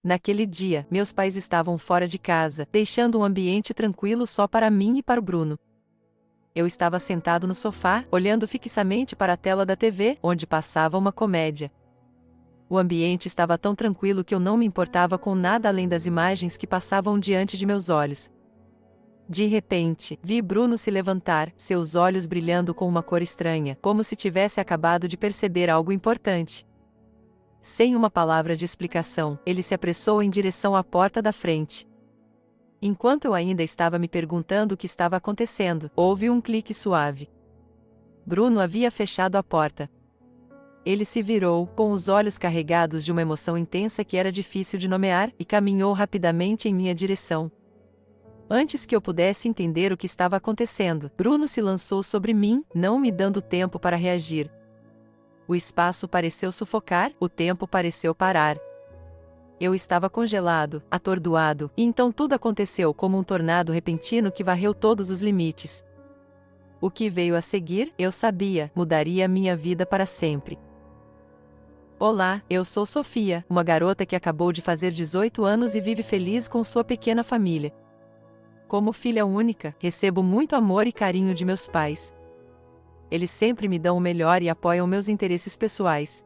Naquele dia, meus pais estavam fora de casa, deixando um ambiente tranquilo só para mim e para o Bruno. Eu estava sentado no sofá, olhando fixamente para a tela da TV, onde passava uma comédia. O ambiente estava tão tranquilo que eu não me importava com nada além das imagens que passavam diante de meus olhos. De repente, vi Bruno se levantar, seus olhos brilhando com uma cor estranha, como se tivesse acabado de perceber algo importante. Sem uma palavra de explicação, ele se apressou em direção à porta da frente. Enquanto eu ainda estava me perguntando o que estava acontecendo, houve um clique suave. Bruno havia fechado a porta. Ele se virou, com os olhos carregados de uma emoção intensa que era difícil de nomear, e caminhou rapidamente em minha direção. Antes que eu pudesse entender o que estava acontecendo, Bruno se lançou sobre mim, não me dando tempo para reagir. O espaço pareceu sufocar, o tempo pareceu parar. Eu estava congelado, atordoado, e então tudo aconteceu como um tornado repentino que varreu todos os limites. O que veio a seguir, eu sabia, mudaria a minha vida para sempre. Olá, eu sou Sofia, uma garota que acabou de fazer 18 anos e vive feliz com sua pequena família. Como filha única, recebo muito amor e carinho de meus pais. Eles sempre me dão o melhor e apoiam meus interesses pessoais.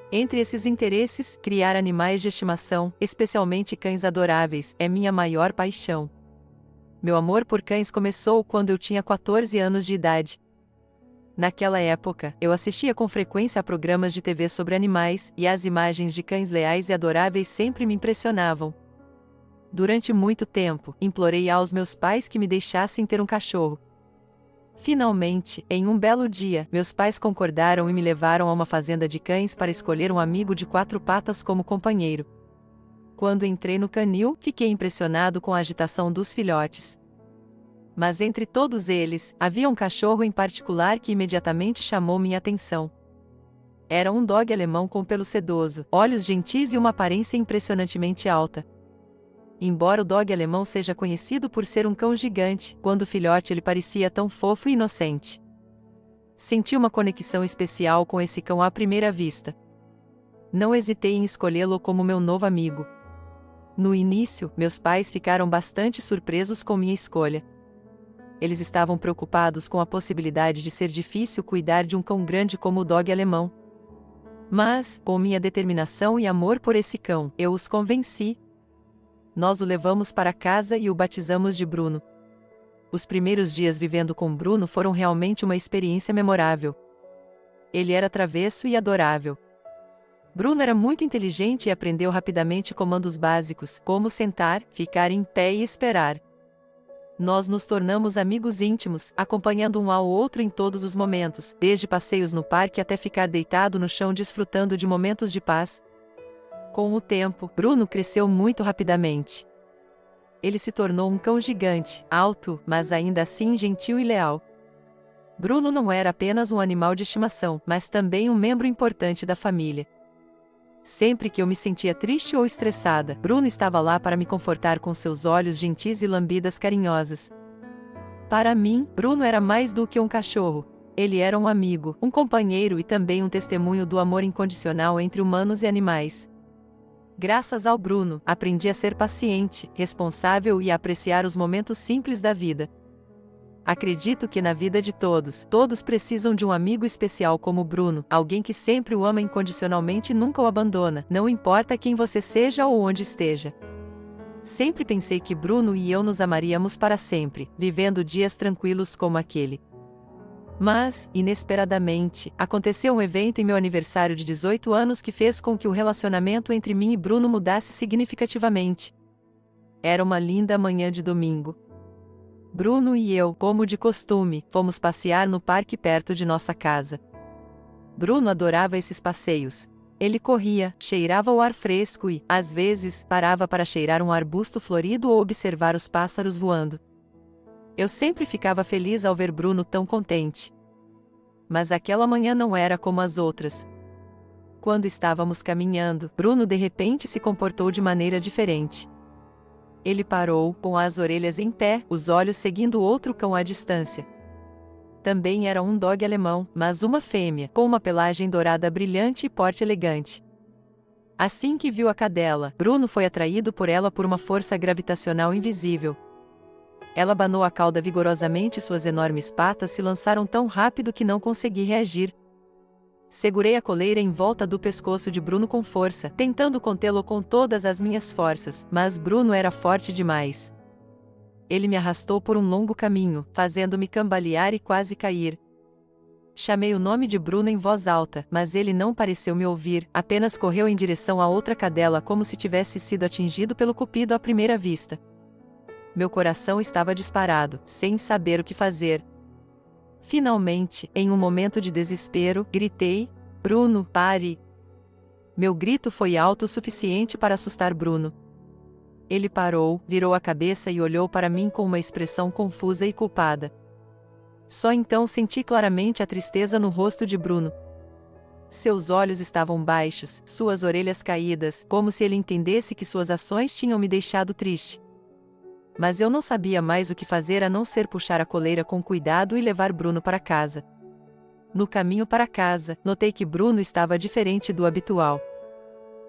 Entre esses interesses, criar animais de estimação, especialmente cães adoráveis, é minha maior paixão. Meu amor por cães começou quando eu tinha 14 anos de idade. Naquela época, eu assistia com frequência a programas de TV sobre animais, e as imagens de cães leais e adoráveis sempre me impressionavam. Durante muito tempo, implorei aos meus pais que me deixassem ter um cachorro. Finalmente, em um belo dia, meus pais concordaram e me levaram a uma fazenda de cães para escolher um amigo de 4 patas como companheiro. Quando entrei no canil, fiquei impressionado com a agitação dos filhotes. Mas entre todos eles, havia um cachorro em particular que imediatamente chamou minha atenção. Era um dog alemão com pelo sedoso, olhos gentis e uma aparência impressionantemente alta. Embora o dog alemão seja conhecido por ser um cão gigante, quando filhote ele parecia tão fofo e inocente. Senti uma conexão especial com esse cão à primeira vista. Não hesitei em escolhê-lo como meu novo amigo. No início, meus pais ficaram bastante surpresos com minha escolha. Eles estavam preocupados com a possibilidade de ser difícil cuidar de um cão grande como o dog alemão. Mas, com minha determinação e amor por esse cão, eu os convenci. Nós o levamos para casa e o batizamos de Bruno. Os primeiros dias vivendo com Bruno foram realmente uma experiência memorável. Ele era travesso e adorável. Bruno era muito inteligente e aprendeu rapidamente comandos básicos, como sentar, ficar em pé e esperar. Nós nos tornamos amigos íntimos, acompanhando um ao outro em todos os momentos, desde passeios no parque até ficar deitado no chão desfrutando de momentos de paz. Com o tempo, Bruno cresceu muito rapidamente. Ele se tornou um cão gigante, alto, mas ainda assim gentil e leal. Bruno não era apenas um animal de estimação, mas também um membro importante da família. Sempre que eu me sentia triste ou estressada, Bruno estava lá para me confortar com seus olhos gentis e lambidas carinhosas. Para mim, Bruno era mais do que um cachorro. Ele era um amigo, um companheiro e também um testemunho do amor incondicional entre humanos e animais. Graças ao Bruno, aprendi a ser paciente, responsável e a apreciar os momentos simples da vida. Acredito que na vida de todos precisam de um amigo especial como Bruno, alguém que sempre o ama incondicionalmente e nunca o abandona, não importa quem você seja ou onde esteja. Sempre pensei que Bruno e eu nos amaríamos para sempre, vivendo dias tranquilos como aquele. Mas, inesperadamente, aconteceu um evento em meu aniversário de 18 anos que fez com que o relacionamento entre mim e Bruno mudasse significativamente. Era uma linda manhã de domingo. Bruno e eu, como de costume, fomos passear no parque perto de nossa casa. Bruno adorava esses passeios. Ele corria, cheirava o ar fresco e, às vezes, parava para cheirar um arbusto florido ou observar os pássaros voando. Eu sempre ficava feliz ao ver Bruno tão contente. Mas aquela manhã não era como as outras. Quando estávamos caminhando, Bruno de repente se comportou de maneira diferente. Ele parou, com as orelhas em pé, os olhos seguindo outro cão à distância. Também era um dog alemão, mas uma fêmea, com uma pelagem dourada brilhante e porte elegante. Assim que viu a cadela, Bruno foi atraído por ela por uma força gravitacional invisível. Ela abanou a cauda vigorosamente e suas enormes patas se lançaram tão rápido que não consegui reagir. Segurei a coleira em volta do pescoço de Bruno com força, tentando contê-lo com todas as minhas forças, mas Bruno era forte demais. Ele me arrastou por um longo caminho, fazendo-me cambalear e quase cair. Chamei o nome de Bruno em voz alta, mas ele não pareceu me ouvir, apenas correu em direção à outra cadela como se tivesse sido atingido pelo cupido à primeira vista. Meu coração estava disparado, sem saber o que fazer. Finalmente, em um momento de desespero, gritei: "Bruno, pare!" Meu grito foi alto o suficiente para assustar Bruno. Ele parou, virou a cabeça e olhou para mim com uma expressão confusa e culpada. Só então senti claramente a tristeza no rosto de Bruno. Seus olhos estavam baixos, suas orelhas caídas, como se ele entendesse que suas ações tinham me deixado triste. Mas eu não sabia mais o que fazer a não ser puxar a coleira com cuidado e levar Bruno para casa. No caminho para casa, notei que Bruno estava diferente do habitual.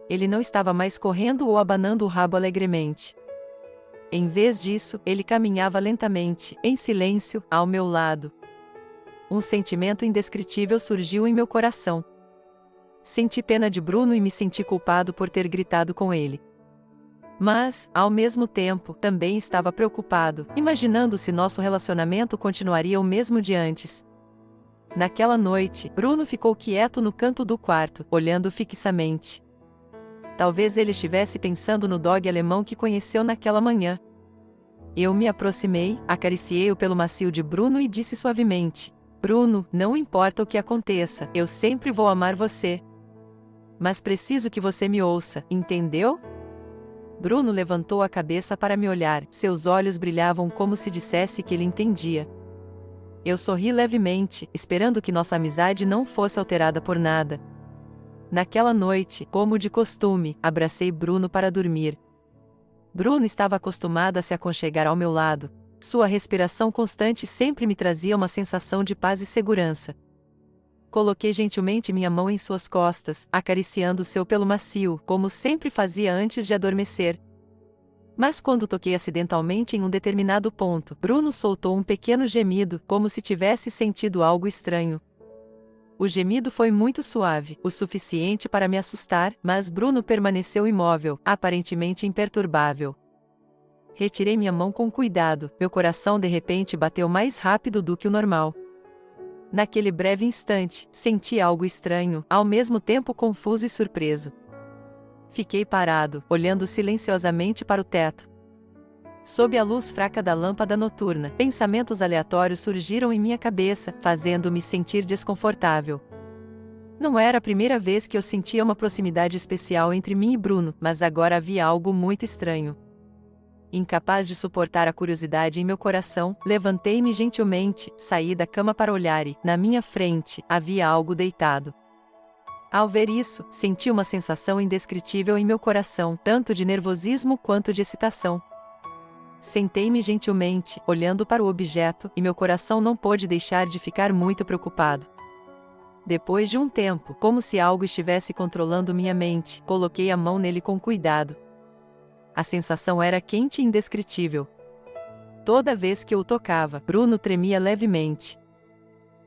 Ele não estava mais correndo ou abanando o rabo alegremente. Em vez disso, ele caminhava lentamente, em silêncio, ao meu lado. Um sentimento indescritível surgiu em meu coração. Senti pena de Bruno e me senti culpado por ter gritado com ele. Mas, ao mesmo tempo, também estava preocupado, imaginando se nosso relacionamento continuaria o mesmo de antes. Naquela noite, Bruno ficou quieto no canto do quarto, olhando fixamente. Talvez ele estivesse pensando no dog alemão que conheceu naquela manhã. Eu me aproximei, acariciei-o pelo macio de Bruno e disse suavemente: "Bruno, não importa o que aconteça, eu sempre vou amar você. Mas preciso que você me ouça, entendeu?" Bruno levantou a cabeça para me olhar, seus olhos brilhavam como se dissesse que ele entendia. Eu sorri levemente, esperando que nossa amizade não fosse alterada por nada. Naquela noite, como de costume, abracei Bruno para dormir. Bruno estava acostumado a se aconchegar ao meu lado. Sua respiração constante sempre me trazia uma sensação de paz e segurança. Coloquei gentilmente minha mão em suas costas, acariciando seu pelo macio, como sempre fazia antes de adormecer. Mas quando toquei acidentalmente em um determinado ponto, Bruno soltou um pequeno gemido, como se tivesse sentido algo estranho. O gemido foi muito suave, o suficiente para me assustar, mas Bruno permaneceu imóvel, aparentemente imperturbável. Retirei minha mão com cuidado, meu coração de repente bateu mais rápido do que o normal. Naquele breve instante, senti algo estranho, ao mesmo tempo confuso e surpreso. Fiquei parado, olhando silenciosamente para o teto. Sob a luz fraca da lâmpada noturna, pensamentos aleatórios surgiram em minha cabeça, fazendo-me sentir desconfortável. Não era a primeira vez que eu sentia uma proximidade especial entre mim e Bruno, mas agora havia algo muito estranho. Incapaz de suportar a curiosidade em meu coração, levantei-me gentilmente, saí da cama para olhar e, na minha frente, havia algo deitado. Ao ver isso, senti uma sensação indescritível em meu coração, tanto de nervosismo quanto de excitação. Sentei-me gentilmente, olhando para o objeto, e meu coração não pôde deixar de ficar muito preocupado. Depois de um tempo, como se algo estivesse controlando minha mente, coloquei a mão nele com cuidado. A sensação era quente e indescritível. Toda vez que eu o tocava, Bruno tremia levemente.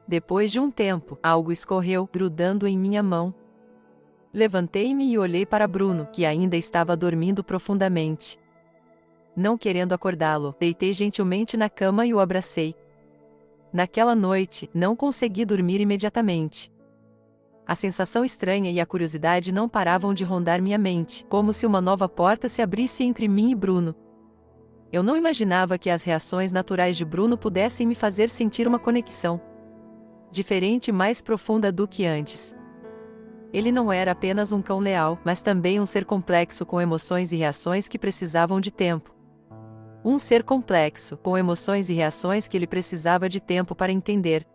Depois de um tempo, algo escorreu, grudando em minha mão. Levantei-me e olhei para Bruno, que ainda estava dormindo profundamente. Não querendo acordá-lo, deitei gentilmente na cama e o abracei. Naquela noite, não consegui dormir imediatamente. A sensação estranha e a curiosidade não paravam de rondar minha mente, como se uma nova porta se abrisse entre mim e Bruno. Eu não imaginava que as reações naturais de Bruno pudessem me fazer sentir uma conexão diferente e mais profunda do que antes. Ele não era apenas um cão leal, mas também um ser complexo com emoções e reações que precisavam de tempo. Um ser complexo, com emoções e reações que ele precisava de tempo para entender.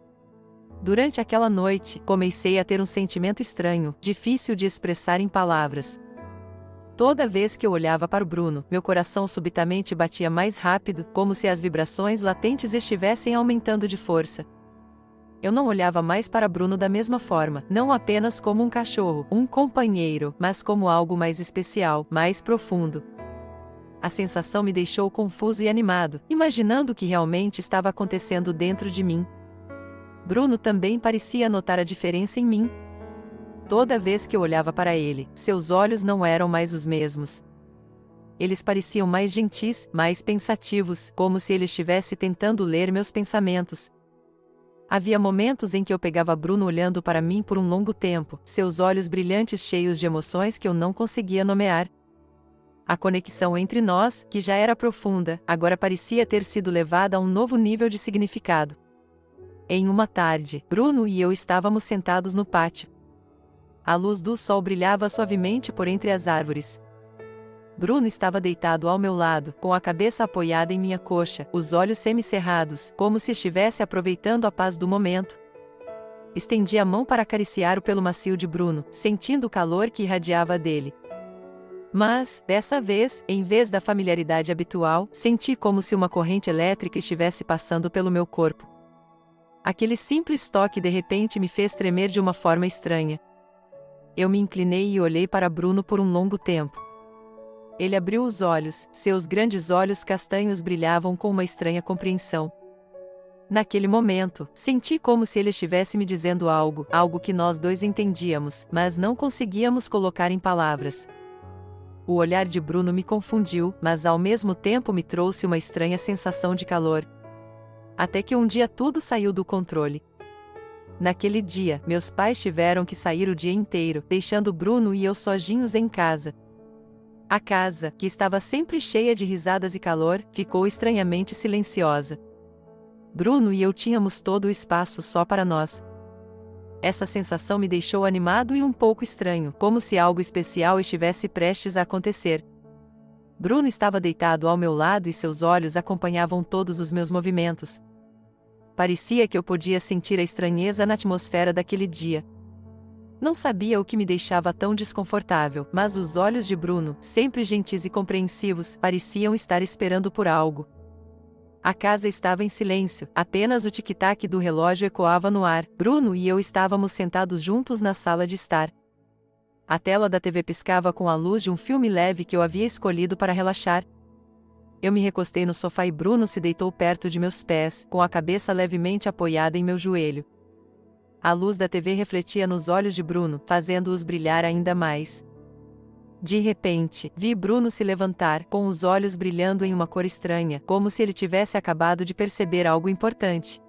Durante aquela noite, comecei a ter um sentimento estranho, difícil de expressar em palavras. Toda vez que eu olhava para o Bruno, meu coração subitamente batia mais rápido, como se as vibrações latentes estivessem aumentando de força. Eu não olhava mais para Bruno da mesma forma, não apenas como um cachorro, um companheiro, mas como algo mais especial, mais profundo. A sensação me deixou confuso e animado, imaginando o que realmente estava acontecendo dentro de mim. Bruno também parecia notar a diferença em mim. Toda vez que eu olhava para ele, seus olhos não eram mais os mesmos. Eles pareciam mais gentis, mais pensativos, como se ele estivesse tentando ler meus pensamentos. Havia momentos em que eu pegava Bruno olhando para mim por um longo tempo, seus olhos brilhantes cheios de emoções que eu não conseguia nomear. A conexão entre nós, que já era profunda, agora parecia ter sido levada a um novo nível de significado. Em uma tarde, Bruno e eu estávamos sentados no pátio. A luz do sol brilhava suavemente por entre as árvores. Bruno estava deitado ao meu lado, com a cabeça apoiada em minha coxa, os olhos semicerrados, como se estivesse aproveitando a paz do momento. Estendi a mão para acariciar o pelo macio de Bruno, sentindo o calor que irradiava dele. Mas, dessa vez, em vez da familiaridade habitual, senti como se uma corrente elétrica estivesse passando pelo meu corpo. Aquele simples toque de repente me fez tremer de uma forma estranha. Eu me inclinei e olhei para Bruno por um longo tempo. Ele abriu os olhos, seus grandes olhos castanhos brilhavam com uma estranha compreensão. Naquele momento, senti como se ele estivesse me dizendo algo que nós dois entendíamos, mas não conseguíamos colocar em palavras. O olhar de Bruno me confundiu, mas ao mesmo tempo me trouxe uma estranha sensação de calor. Até que um dia tudo saiu do controle. Naquele dia, meus pais tiveram que sair o dia inteiro, deixando Bruno e eu sozinhos em casa. A casa, que estava sempre cheia de risadas e calor, ficou estranhamente silenciosa. Bruno e eu tínhamos todo o espaço só para nós. Essa sensação me deixou animado e um pouco estranho, como se algo especial estivesse prestes a acontecer. Bruno estava deitado ao meu lado e seus olhos acompanhavam todos os meus movimentos. Parecia que eu podia sentir a estranheza na atmosfera daquele dia. Não sabia o que me deixava tão desconfortável, mas os olhos de Bruno, sempre gentis e compreensivos, pareciam estar esperando por algo. A casa estava em silêncio, apenas o tic-tac do relógio ecoava no ar. Bruno e eu estávamos sentados juntos na sala de estar. A tela da TV piscava com a luz de um filme leve que eu havia escolhido para relaxar. Eu me recostei no sofá e Bruno se deitou perto de meus pés, com a cabeça levemente apoiada em meu joelho. A luz da TV refletia nos olhos de Bruno, fazendo-os brilhar ainda mais. De repente, vi Bruno se levantar, com os olhos brilhando em uma cor estranha, como se ele tivesse acabado de perceber algo importante.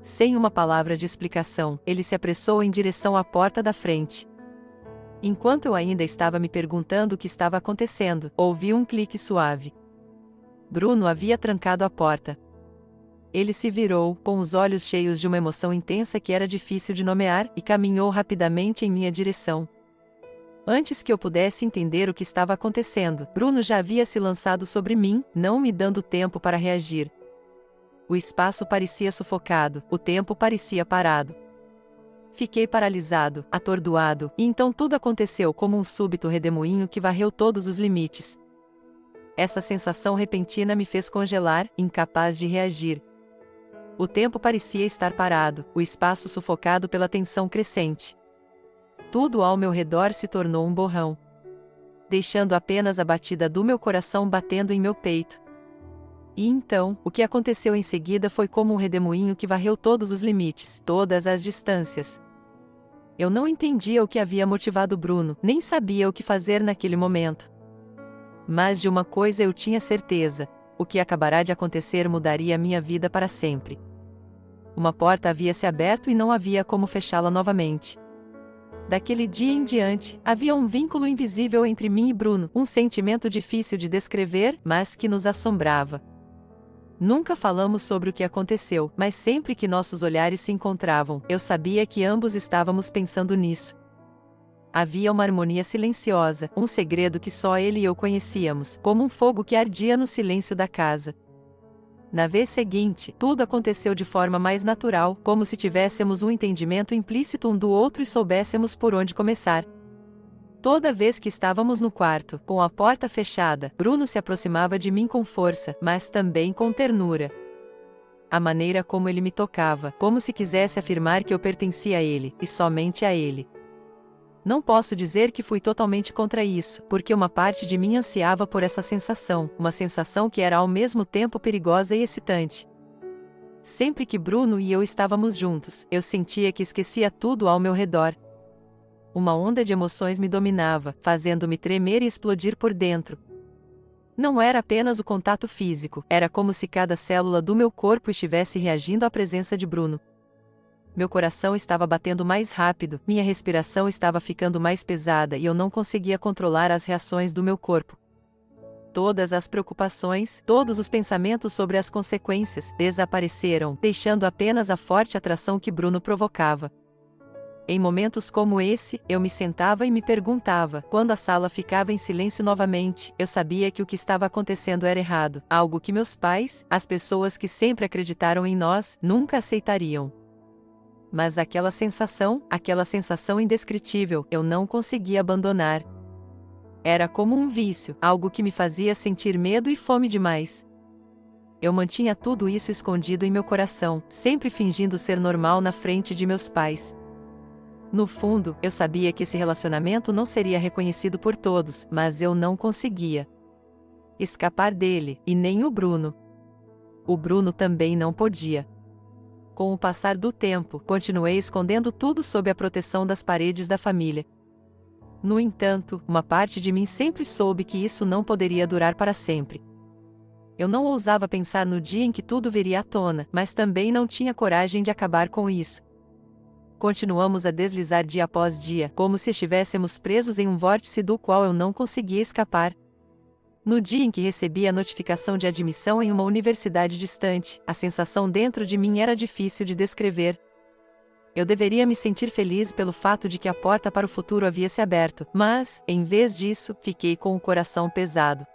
Sem uma palavra de explicação, ele se apressou em direção à porta da frente. Enquanto eu ainda estava me perguntando o que estava acontecendo, ouvi um clique suave. Bruno havia trancado a porta. Ele se virou, com os olhos cheios de uma emoção intensa que era difícil de nomear, e caminhou rapidamente em minha direção. Antes que eu pudesse entender o que estava acontecendo, Bruno já havia se lançado sobre mim, não me dando tempo para reagir. O espaço parecia sufocado, o tempo parecia parado. Fiquei paralisado, atordoado, e então tudo aconteceu como um súbito redemoinho que varreu todos os limites. Essa sensação repentina me fez congelar, incapaz de reagir. O tempo parecia estar parado, o espaço sufocado pela tensão crescente. Tudo ao meu redor se tornou um borrão, deixando apenas a batida do meu coração batendo em meu peito. E então, o que aconteceu em seguida foi como um redemoinho que varreu todos os limites, todas as distâncias. Eu não entendia o que havia motivado Bruno, nem sabia o que fazer naquele momento. Mas de uma coisa eu tinha certeza: o que acabará de acontecer mudaria minha vida para sempre. Uma porta havia se aberto e não havia como fechá-la novamente. Daquele dia em diante, havia um vínculo invisível entre mim e Bruno, um sentimento difícil de descrever, mas que nos assombrava. Nunca falamos sobre o que aconteceu, mas sempre que nossos olhares se encontravam, eu sabia que ambos estávamos pensando nisso. Havia uma harmonia silenciosa, um segredo que só ele e eu conhecíamos, como um fogo que ardia no silêncio da casa. Na vez seguinte, tudo aconteceu de forma mais natural, como se tivéssemos um entendimento implícito um do outro e soubéssemos por onde começar. Toda vez que estávamos no quarto, com a porta fechada, Bruno se aproximava de mim com força, mas também com ternura. a maneira como ele me tocava, como se quisesse afirmar que eu pertencia a ele, e somente a ele. Não posso dizer que fui totalmente contra isso, porque uma parte de mim ansiava por essa sensação, uma sensação que era ao mesmo tempo perigosa e excitante. Sempre que Bruno e eu estávamos juntos, eu sentia que esquecia tudo ao meu redor. Uma onda de emoções me dominava, fazendo-me tremer e explodir por dentro. Não era apenas o contato físico, era como se cada célula do meu corpo estivesse reagindo à presença de Bruno. Meu coração estava batendo mais rápido, minha respiração estava ficando mais pesada e eu não conseguia controlar as reações do meu corpo. Todas as preocupações, todos os pensamentos sobre as consequências, desapareceram, deixando apenas a forte atração que Bruno provocava. Em momentos como esse, eu me sentava e me perguntava, quando a sala ficava em silêncio novamente, eu sabia que o que estava acontecendo era errado, algo que meus pais, as pessoas que sempre acreditaram em nós, nunca aceitariam. Mas aquela sensação indescritível, eu não conseguia abandonar. Era como um vício, algo que me fazia sentir medo e fome demais. Eu mantinha tudo isso escondido em meu coração, sempre fingindo ser normal na frente de meus pais. No fundo, eu sabia que esse relacionamento não seria reconhecido por todos, mas eu não conseguia escapar dele, e nem o Bruno. O Bruno também não podia. Com o passar do tempo, continuei escondendo tudo sob a proteção das paredes da família. No entanto, uma parte de mim sempre soube que isso não poderia durar para sempre. Eu não ousava pensar no dia em que tudo viria à tona, mas também não tinha coragem de acabar com isso. Continuamos a deslizar dia após dia, como se estivéssemos presos em um vórtice do qual eu não conseguia escapar. No dia em que recebi a notificação de admissão em uma universidade distante, a sensação dentro de mim era difícil de descrever. Eu deveria me sentir feliz pelo fato de que a porta para o futuro havia se aberto, mas, em vez disso, fiquei com o coração pesado.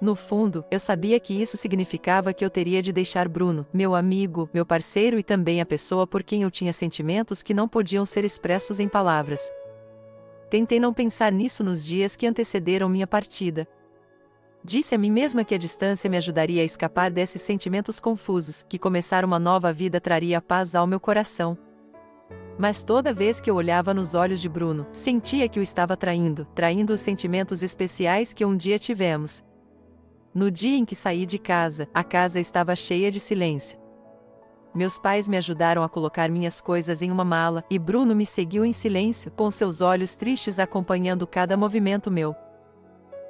No fundo, eu sabia que isso significava que eu teria de deixar Bruno, meu amigo, meu parceiro e também a pessoa por quem eu tinha sentimentos que não podiam ser expressos em palavras. Tentei não pensar nisso nos dias que antecederam minha partida. Disse a mim mesma que a distância me ajudaria a escapar desses sentimentos confusos, que começar uma nova vida traria paz ao meu coração. Mas toda vez que eu olhava nos olhos de Bruno, sentia que o estava traindo os sentimentos especiais que um dia tivemos. No dia em que saí de casa, a casa estava cheia de silêncio. Meus pais me ajudaram a colocar minhas coisas em uma mala, e Bruno me seguiu em silêncio, com seus olhos tristes acompanhando cada movimento meu.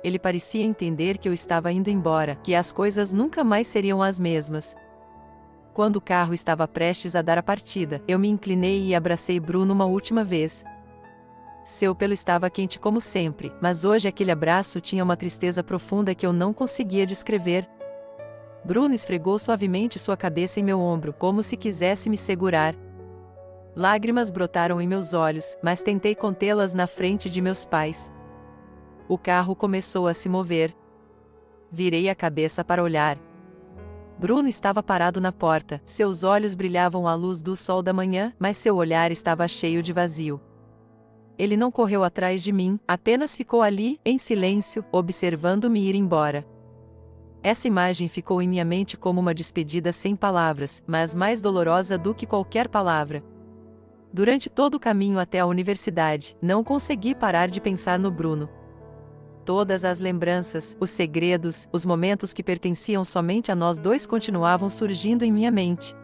Ele parecia entender que eu estava indo embora, que as coisas nunca mais seriam as mesmas. Quando o carro estava prestes a dar a partida, eu me inclinei e abracei Bruno uma última vez. Seu pelo estava quente como sempre, mas hoje aquele abraço tinha uma tristeza profunda que eu não conseguia descrever. Bruno esfregou suavemente sua cabeça em meu ombro, como se quisesse me segurar. Lágrimas brotaram em meus olhos, mas tentei contê-las na frente de meus pais. O carro começou a se mover. Virei a cabeça para olhar. Bruno estava parado na porta, seus olhos brilhavam à luz do sol da manhã, mas seu olhar estava cheio de vazio. Ele não correu atrás de mim, apenas ficou ali, em silêncio, observando-me ir embora. Essa imagem ficou em minha mente como uma despedida sem palavras, mas mais dolorosa do que qualquer palavra. Durante todo o caminho até a universidade, não consegui parar de pensar no Bruno. Todas as lembranças, os segredos, os momentos que pertenciam somente a nós dois continuavam surgindo em minha mente.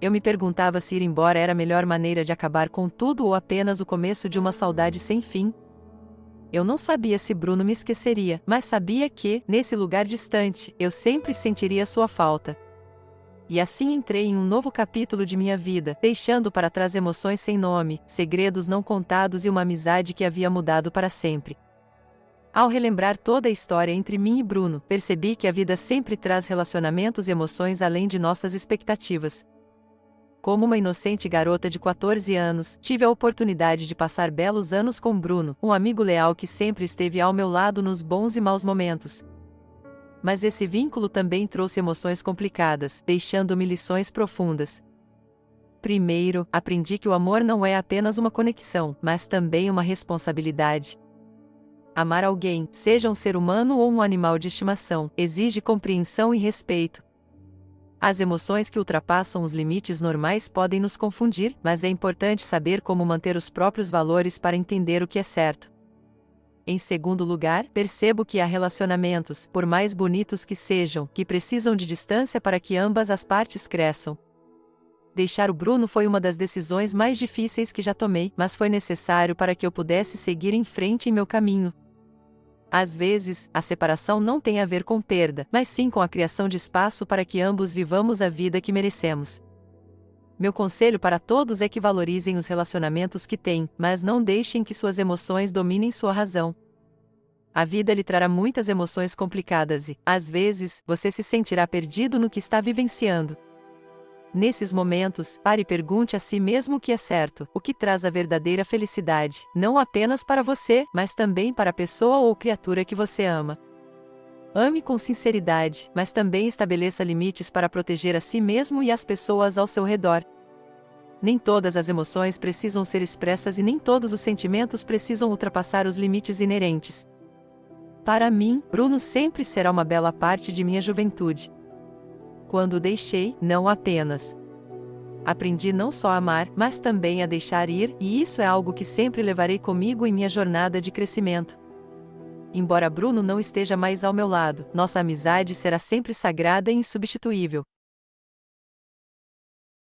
Eu me perguntava se ir embora era a melhor maneira de acabar com tudo ou apenas o começo de uma saudade sem fim. Eu não sabia se Bruno me esqueceria, mas sabia que, nesse lugar distante, eu sempre sentiria sua falta. E assim entrei em um novo capítulo de minha vida, deixando para trás emoções sem nome, segredos não contados e uma amizade que havia mudado para sempre. Ao relembrar toda a história entre mim e Bruno, percebi que a vida sempre traz relacionamentos e emoções além de nossas expectativas. Como uma inocente garota de 14 anos, tive a oportunidade de passar belos anos com Bruno, um amigo leal que sempre esteve ao meu lado nos bons e maus momentos. Mas esse vínculo também trouxe emoções complicadas, deixando-me lições profundas. Primeiro, aprendi que o amor não é apenas uma conexão, mas também uma responsabilidade. Amar alguém, seja um ser humano ou um animal de estimação, exige compreensão e respeito. As emoções que ultrapassam os limites normais podem nos confundir, mas é importante saber como manter os próprios valores para entender o que é certo. Em segundo lugar, percebo que há relacionamentos, por mais bonitos que sejam, que precisam de distância para que ambas as partes cresçam. Deixar o Bruno foi uma das decisões mais difíceis que já tomei, mas foi necessário para que eu pudesse seguir em frente em meu caminho. Às vezes, a separação não tem a ver com perda, mas sim com a criação de espaço para que ambos vivamos a vida que merecemos. Meu conselho para todos é que valorizem os relacionamentos que têm, mas não deixem que suas emoções dominem sua razão. A vida lhe trará muitas emoções complicadas e, às vezes, você se sentirá perdido no que está vivenciando. Nesses momentos, pare e pergunte a si mesmo o que é certo, o que traz a verdadeira felicidade, não apenas para você, mas também para a pessoa ou criatura que você ama. Ame com sinceridade, mas também estabeleça limites para proteger a si mesmo e as pessoas ao seu redor. Nem todas as emoções precisam ser expressas e nem todos os sentimentos precisam ultrapassar os limites inerentes. Para mim, Bruno sempre será uma bela parte de minha juventude. Quando o deixei, não apenas aprendi não só a amar, mas também a deixar ir, e isso é algo que sempre levarei comigo em minha jornada de crescimento. Embora Bruno não esteja mais ao meu lado, nossa amizade será sempre sagrada e insubstituível.